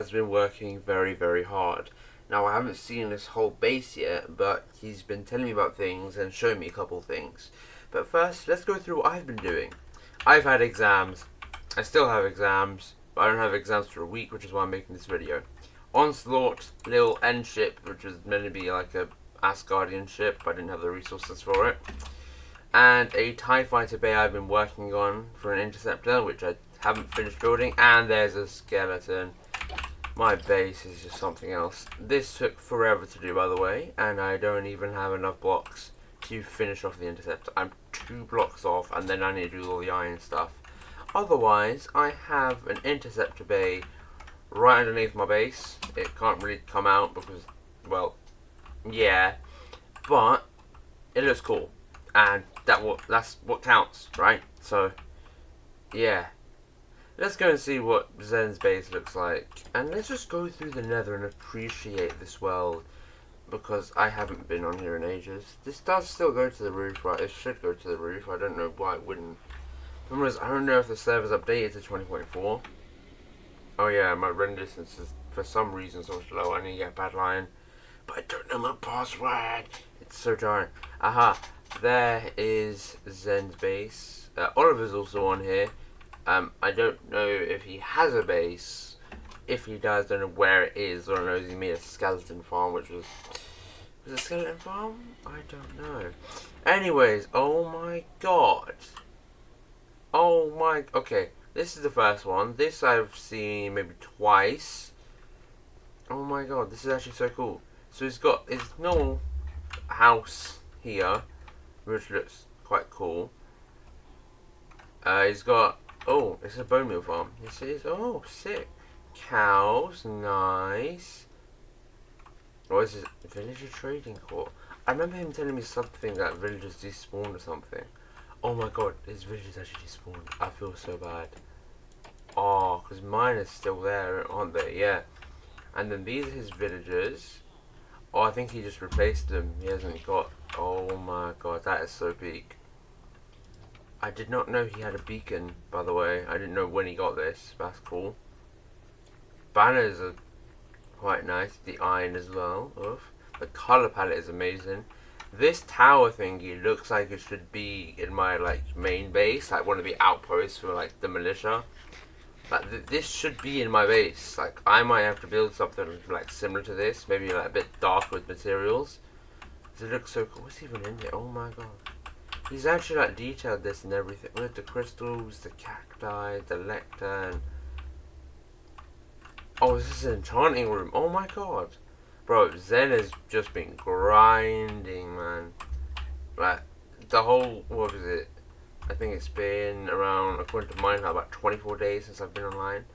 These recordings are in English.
has been working very, very hard. Now, I haven't seen this whole base yet, but he's been telling me about things and showing me a couple things. But first, let's go through what I've been doing. I've had exams. I still have exams, but I don't have exams for a week, which is why I'm making this video. Onslaught, little end ship, which was meant to be like a Asgardian ship, but I didn't have the resources for it. And a TIE Fighter bay I've been working on for an interceptor, which I haven't finished building. And there's a skeleton. My base is just something else. This took forever to do, by the way, and I don't even have enough blocks to finish off the interceptor. I'm 2 blocks off, and then I need to do all the iron stuff. Otherwise, I have an interceptor bay right underneath my base. It can't really come out because, well, yeah, but it looks cool, and that's what counts, right? So, yeah. Let's go and see what Zen's base looks like. And let's just go through the nether and appreciate this world. Because I haven't been on here in ages. This does still go to the roof, right? It should go to the roof. I don't know why it wouldn't. I don't know if the server's updated to 20.4. Oh yeah, my render distance is for some reason so much low. I need to get a bad line. But I don't know my password. It's so jarring. Aha. There is Zen's base. Oliver's also on here. I don't know if he has a base. If he does, don't know where it is. All I know is he made a skeleton farm, which was a skeleton farm? I don't know. Anyways, oh my god. Oh my, okay. This is the first one. This I've seen maybe twice. Oh my god, this is actually so cool. So he's got his normal house here, which looks quite cool. He's got, oh, it's a bone meal farm. This is, oh, sick. Cows, nice. What is this? Villager trading court. I remember him telling me something that villagers despawned or something. Oh my god, his villagers actually despawned. I feel so bad. Oh, because mine is still there, aren't they? Yeah. And then these are his villagers. Oh, I think he just replaced them. He hasn't got... Oh my god, that is so peak. I did not know he had a beacon, by the way. I didn't know when he got this. That's cool. Banners are quite nice. The iron as well. Oof. The colour palette is amazing. This tower thingy looks like it should be in my like main base, like one of the outposts for like the militia. Like this should be in my base. Like I might have to build something like similar to this, maybe like a bit dark with materials. It looks so cool. What's even in here? Oh my god. He's actually like detailed this and everything with the crystals, the cacti, the lectern. Oh, this is an enchanting room. Oh my god. Bro, Zen has just been grinding, man. Like, the whole, what was it? I think it's been around, according to mine, about 24 days since I've been online.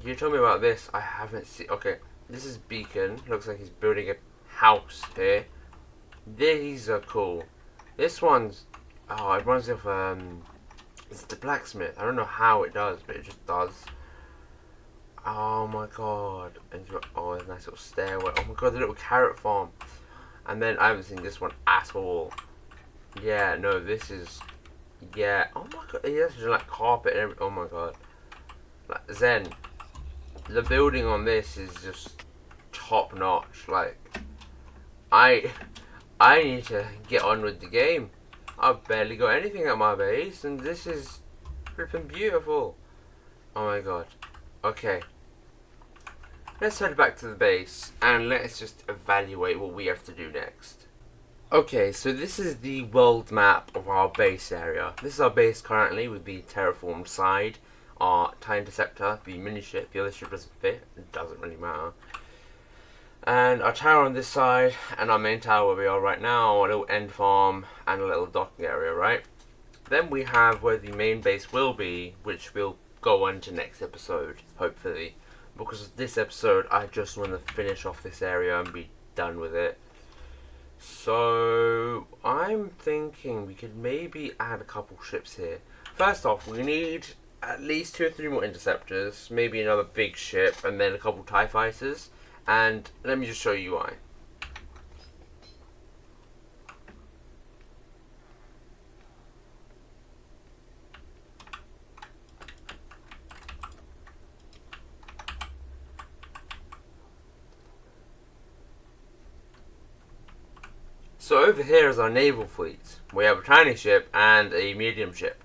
You told me about this. I haven't seen. Okay, this is Beacon. Looks like he's building a house here. These are cool. This one's, oh, it reminds me of, it's the blacksmith. I don't know how it does, but it just does. Oh my god. And oh, there's a nice little stairway. Oh my god, the little carrot farm. And then I haven't seen this one at all. Yeah, no, this is, yeah. Oh my god, he has like carpet and everything. Oh my god. Like, Zen, the building on this is just top notch. Like, I need to get on with the game. I've barely got anything at my base, and this is flipping beautiful. Oh my god. Okay. Let's head back to the base, and let's just evaluate what we have to do next. Okay, so this is the world map of our base area. This is our base currently with the terraformed side, our TIE Interceptor, the mini ship. The other ship doesn't fit, it doesn't really matter. And our tower on this side, and our main tower where we are right now, a little end farm, and a little docking area, right? Then we have where the main base will be, which we'll go on to next episode, hopefully. Because this episode, I just want to finish off this area and be done with it. So, I'm thinking we could maybe add a couple ships here. First off, we need at least 2 or 3 more interceptors, maybe another big ship, and then a couple TIE fighters. And let me just show you why. So over here is our naval fleet. We have a tiny ship and a medium ship.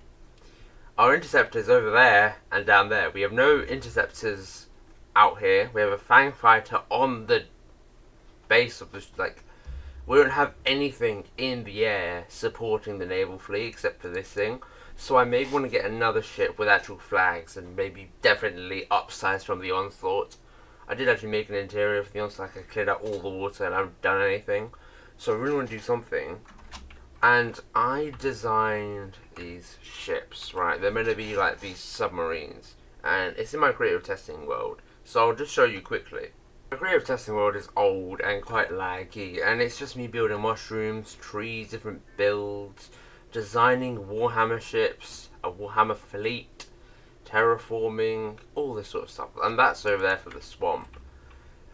Our interceptors over there and down there. We have no interceptors out here. We have a fang fighter on the base of this, like, we don't have anything in the air supporting the naval fleet except for this thing. So I may want to get another ship with actual flags and maybe definitely upsize from the Onslaught. I did actually make an interior for the Onslaught. I cleared out all the water and I haven't done anything. So I really want to do something. And I designed these ships, right? They're meant to be like these submarines. And it's in my creative testing world. So I'll just show you quickly. The creative testing world is old and quite laggy, and it's just me building mushrooms, trees, different builds, designing Warhammer ships, a Warhammer fleet, terraforming, all this sort of stuff. And that's over there for the swamp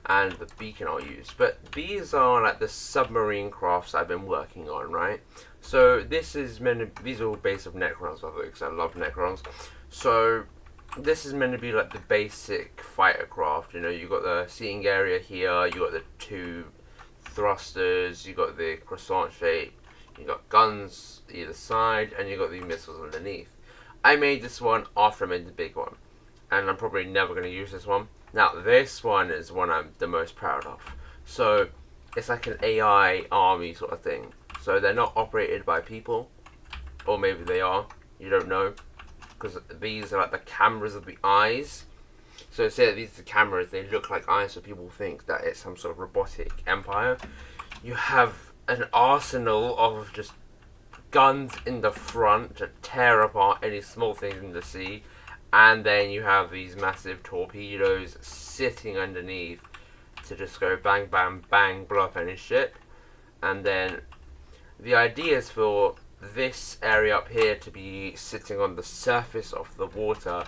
and the beacon I'll use. But these are like the submarine crafts I've been working on, right? So this is these are all based off Necrons, by the way, because I love Necrons. So this is meant to be like the basic fighter craft. You know, you got the seating area here, you got the two thrusters, you got the croissant shape, you got guns either side, and you got the missiles underneath. I made this one after I made the big one, and I'm probably never going to use this one. Now this one is one I'm the most proud of. So it's like an AI army sort of thing. So they're not operated by people, or maybe they are, you don't know, because these are like the cameras of the eyes. So say that these are the cameras, they look like eyes, so people think that it's some sort of robotic empire. You have an arsenal of just guns in the front to tear apart any small things in the sea, and then you have these massive torpedoes sitting underneath to just go bang bang bang, blow up any ship. And then the idea is for this area up here to be sitting on the surface of the water,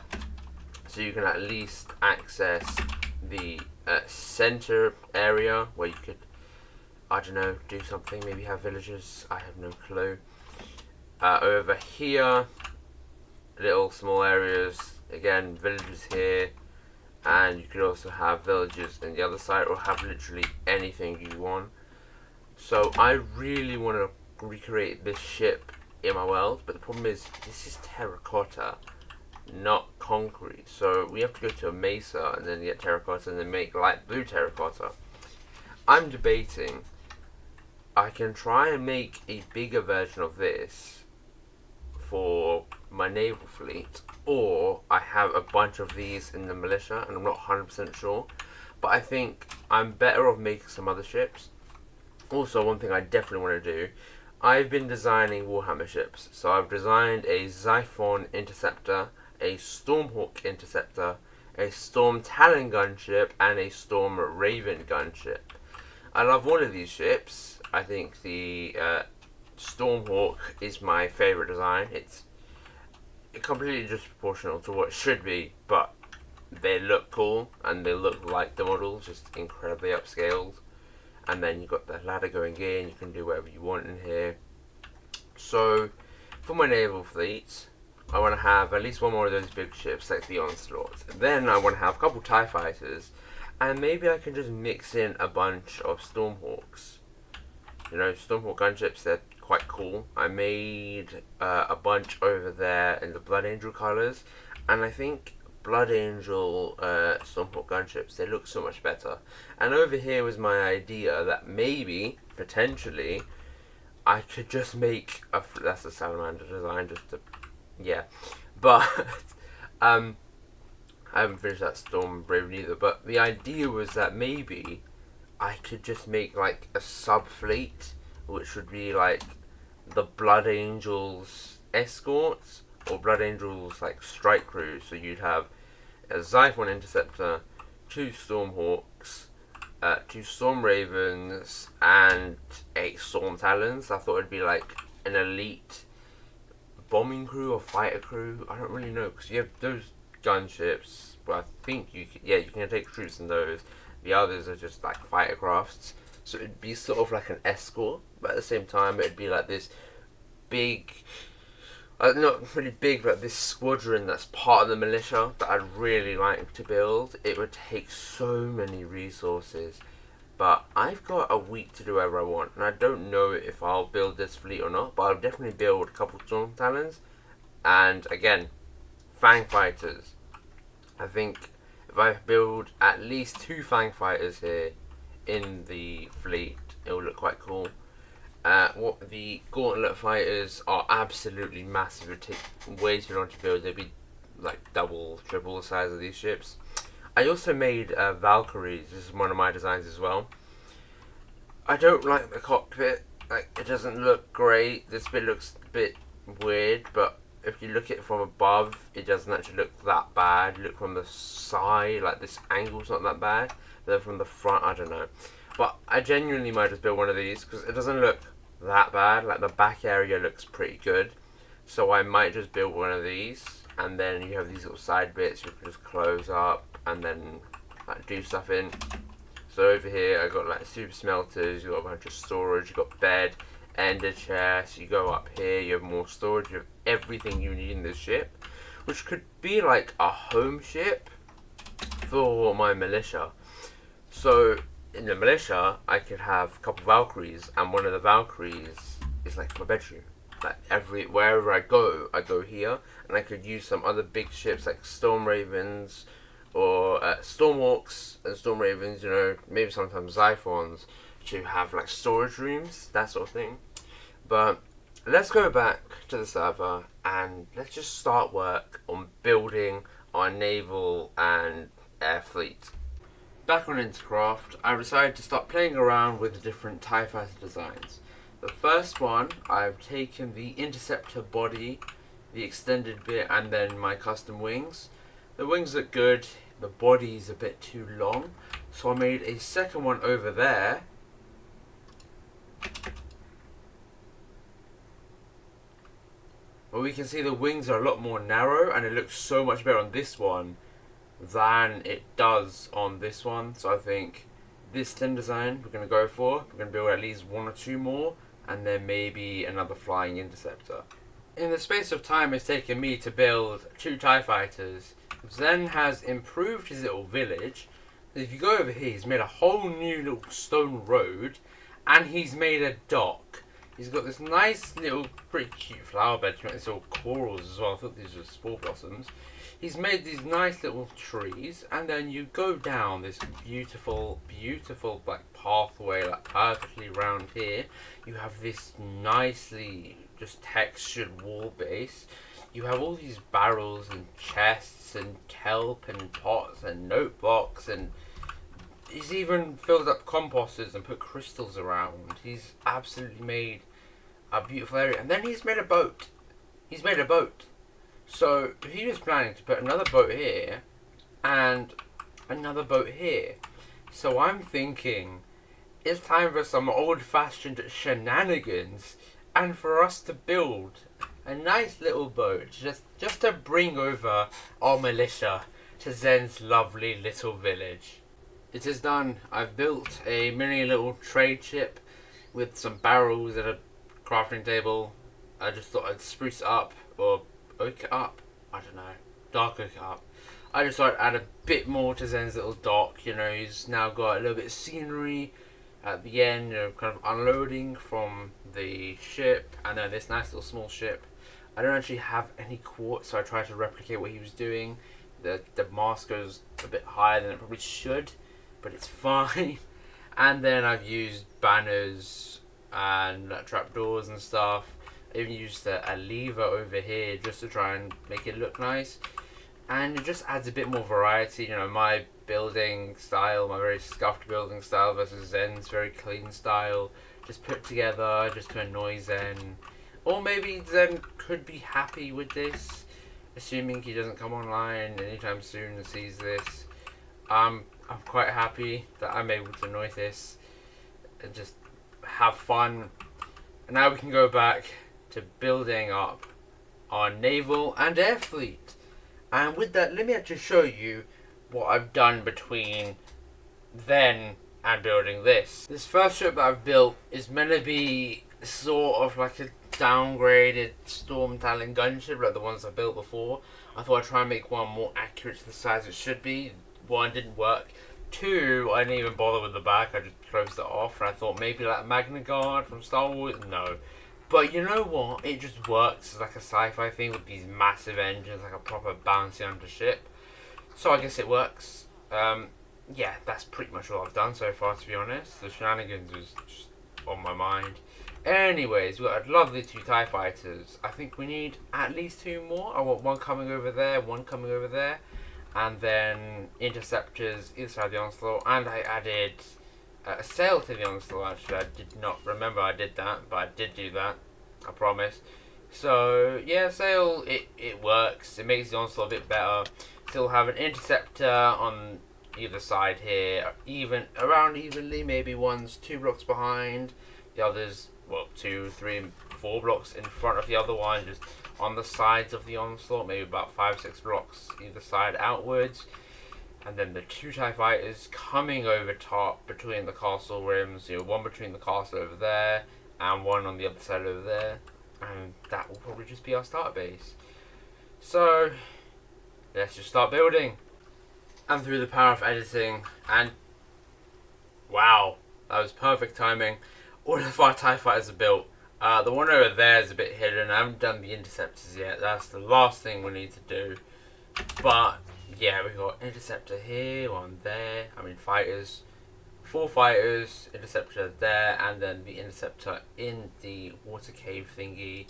so you can at least access the center area where you could, I don't know, do something, maybe have villagers, I have no clue. Over here, little small areas, again, villages here, and you could also have villages on the other side, or have literally anything you want. So I really want to recreate this ship in my world, but the problem is this is terracotta, not concrete. So we have to go to a mesa and then get terracotta and then make light blue terracotta. I'm debating I can try and make a bigger version of this for my naval fleet, or I have a bunch of these in the militia and I'm not 100% sure, but I think I'm better off making some other ships. Also, one thing I definitely want to do, I've been designing Warhammer ships. So I've designed a Xiphon Interceptor, a Stormhawk Interceptor, a Storm Talon gunship, and a Storm Raven gunship. I love one of these ships. I think the Stormhawk is my favourite design. It's completely disproportional to what it should be, but they look cool and they look like the models, just incredibly upscaled. And then you've got the ladder going in, you can do whatever you want in here. So, for my naval fleet, I want to have at least one more of those big ships like the Onslaught. Then I want to have a couple TIE fighters, and maybe I can just mix in a bunch of Stormhawks. You know, Stormhawk gunships, they're quite cool. I made a bunch over there in the Blood Angel colours, and I think Blood Angel Stormhawk gunships, they look so much better. And over here was my idea that maybe, potentially, I could just make a, that's a salamander design, just to, yeah. But, I haven't finished that Storm Raven either, but the idea was that maybe I could just make like a sub-fleet, which would be like the Blood Angels escorts, or Blood Angels like strike crews. So you'd have a Xiphon Interceptor, 2 Stormhawks, 2 Storm Ravens, and 8 Storm Talons. I thought it'd be like an elite bombing crew or fighter crew. I don't really know, because you have those gunships, but I think you can, yeah, you can take troops in those. The others are just like fighter crafts. So it'd be sort of like an escort, but at the same time it'd be like this big, not really big, but this squadron that's part of the militia that I'd really like to build. It would take so many resources, But I've got a week to do whatever I want, and I don't know if I'll build this fleet or not, but I'll definitely build a couple Storm Talons, and again, Fang Fighters. I think if I build at least 2 Fang Fighters here in the fleet, it will look quite cool. What the Gauntlet Fighters are absolutely massive. It would take way too long to build. They'd be like double, triple the size of these ships. I also made Valkyries. This is one of my designs as well. I don't like the cockpit. Like, it doesn't look great. This bit looks a bit weird, but if you look at it from above, it doesn't actually look that bad. Look from the side, like this angle's not that bad. But then from the front, I don't know. But I genuinely might just build one of these because it doesn't look that bad. Like, the back area looks pretty good. So I might just build one of these, and then you have these little side bits you can just close up and then like do stuff in. So over here I got like super smelters, you got a bunch of storage, you got bed, ender chest, you go up here, you have more storage, you have everything you need in this ship, which could be like a home ship for my militia. So in the militia I could have a couple Valkyries, and one of the Valkyries is like my bedroom. Like wherever I go here, and I could use some other big ships like Storm Ravens or Stormhawks and Storm Ravens, you know, maybe sometimes Xiphons, to have like storage rooms, that sort of thing. But let's go back to the server and let's just start work on building our naval and air fleet. Back on Intercraft, I decided to start playing around with the different TIE Fighter designs. The first one, I've taken the interceptor body, the extended bit, and then my custom wings. The wings look good, the body's a bit too long, so I made a second one over there. Well, we can see the wings are a lot more narrow, and it looks so much better on this one than it does on this one. So I think this 10 design we're going to go for. We're going to build at least 1 or 2 more, and then maybe another flying interceptor. In the space of time it's taken me to build 2 TIE Fighters, Zen has improved his little village. If you go over here, he's made a whole new little stone road, and he's made a dock. He's got this nice little, pretty cute flower bed. He's made these little corals as well. I thought these were spore blossoms. He's made these nice little trees, and then you go down this beautiful, beautiful like pathway, like perfectly round here. You have this nicely just textured wall base. You have all these barrels and chests and kelp and pots and note box, and he's even filled up composters and put crystals around. He's absolutely made a beautiful area. And then he's made a boat. He's made a boat. So he was planning to put another boat here and another boat here. So I'm thinking it's time for some old-fashioned shenanigans and for us to build a nice little boat just to bring over our militia to Zen's lovely little village. It is done. I've built a mini little trade ship with some barrels and a crafting table. I just thought I'd spruce it up or oak it up. I don't know. Dark oak it up. I just thought I'd add a bit more to Zen's little dock. You know, he's now got a little bit of scenery at the end, you know, kind of unloading from the ship, and then this nice little small ship. I don't actually have any quartz, so I tried to replicate what he was doing. The mast goes a bit higher than it probably should, but it's fine. And then I've used banners and trapdoors and stuff. I even used a lever over here just to try and make it look nice. And it just adds a bit more variety. You know, my building style, my very scuffed building style versus Zen's very clean style, just put together just to annoy Zen. Or maybe Zen could be happy with this, assuming he doesn't come online anytime soon and sees this. I'm quite happy that I'm able to annoy this and just have fun. And now we can go back to building up our naval and air fleet. And with that, let me actually show you what I've done between then and building this. This first ship that I've built is meant to be sort of like a downgraded Storm Talon gunship like the ones I built before. I thought I'd try and make one more accurate to the size it should be. 1 didn't work. 2, I didn't even bother with the back. I just closed it off, and I thought maybe like Magna Guard from Star Wars. No, but you know what? It just works as like a sci-fi thing with these massive engines, like a proper bouncy under ship. So I guess it works. Yeah, that's pretty much all I've done so far, to be honest. The shenanigans was just on my mind. Anyways, we've got lovely 2 TIE fighters. I think we need at least 2 more. I want one coming over there, one coming over there. And then interceptors either side of the onslaught. And I added a sail to the onslaught, actually. I did not remember I did that, but I did do that. I promise. So, yeah, sail, it works. It makes the onslaught a bit better. Still have an interceptor on either side here, around evenly. Maybe one's 2 blocks behind, the others 2, 3, 4 blocks in front of the other one, just on the sides of the onslaught, maybe about 5, 6 blocks either side outwards. And then the 2 TIE fighters coming over top between the castle rims. One between the castle over there and one on the other side over there, and that will probably just be our start base. So let's just start building. And through the power of editing, and wow, that was perfect timing, all of our TIE fighters are built. The one over there is a bit hidden. I haven't done the interceptors yet. That's the last thing we need to do. But yeah, we got interceptor here, one there. I mean fighters, 4 fighters, interceptor there, and then the interceptor in the water cave thingy.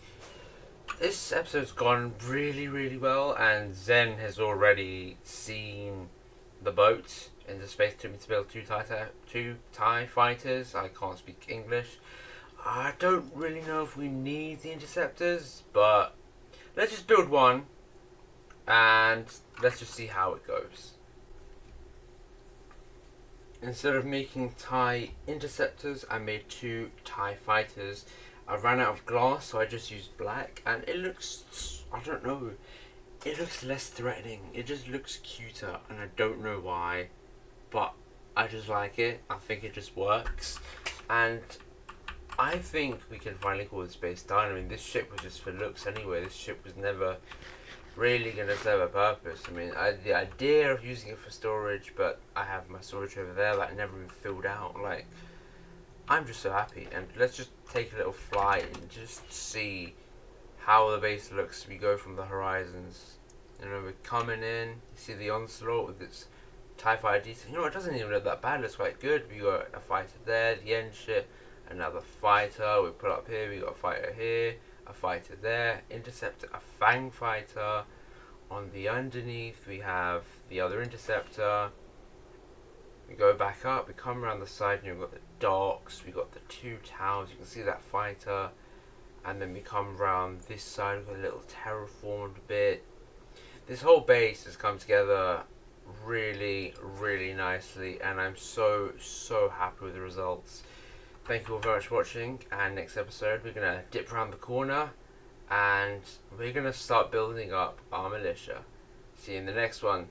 This episode's gone really, really well, and Zen has already seen the boat in the space took me to build 2 TIE fighters. I can't speak English. I don't really know if we need the interceptors, but let's just build one and let's just see how it goes. Instead of making TIE interceptors, I made 2 TIE fighters. I ran out of glass, so I just used black, and it looks, I don't know, it looks less threatening. It just looks cuter, and I don't know why, but I just like it. I think it just works, and I think we can finally call this base done. I mean, this ship was just for looks anyway. This ship was never really going to serve a purpose. I mean, the idea of using it for storage, but I have my storage over there that never even filled out. Like, I'm just so happy. And let's just take a little flight and just see how the base looks. We go from the horizons. We're coming in. You see the onslaught with its TIE fighter detail. It doesn't even look that bad. It looks quite good. We got a fighter there, the end ship, another fighter. We put up here. We got a fighter here, a fighter there, interceptor, a fang fighter. On the underneath, we have the other interceptor. We go back up. We come around the side, and we've got the docks. We got the 2 towers. You can see that fighter. And then we come around this side. We've got a little terraformed bit. This whole base has come together really, really nicely, and I'm so happy with the results. Thank you all very much for watching, and next episode we're going to dip around the corner and we're going to start building up our militia. See you in the next one.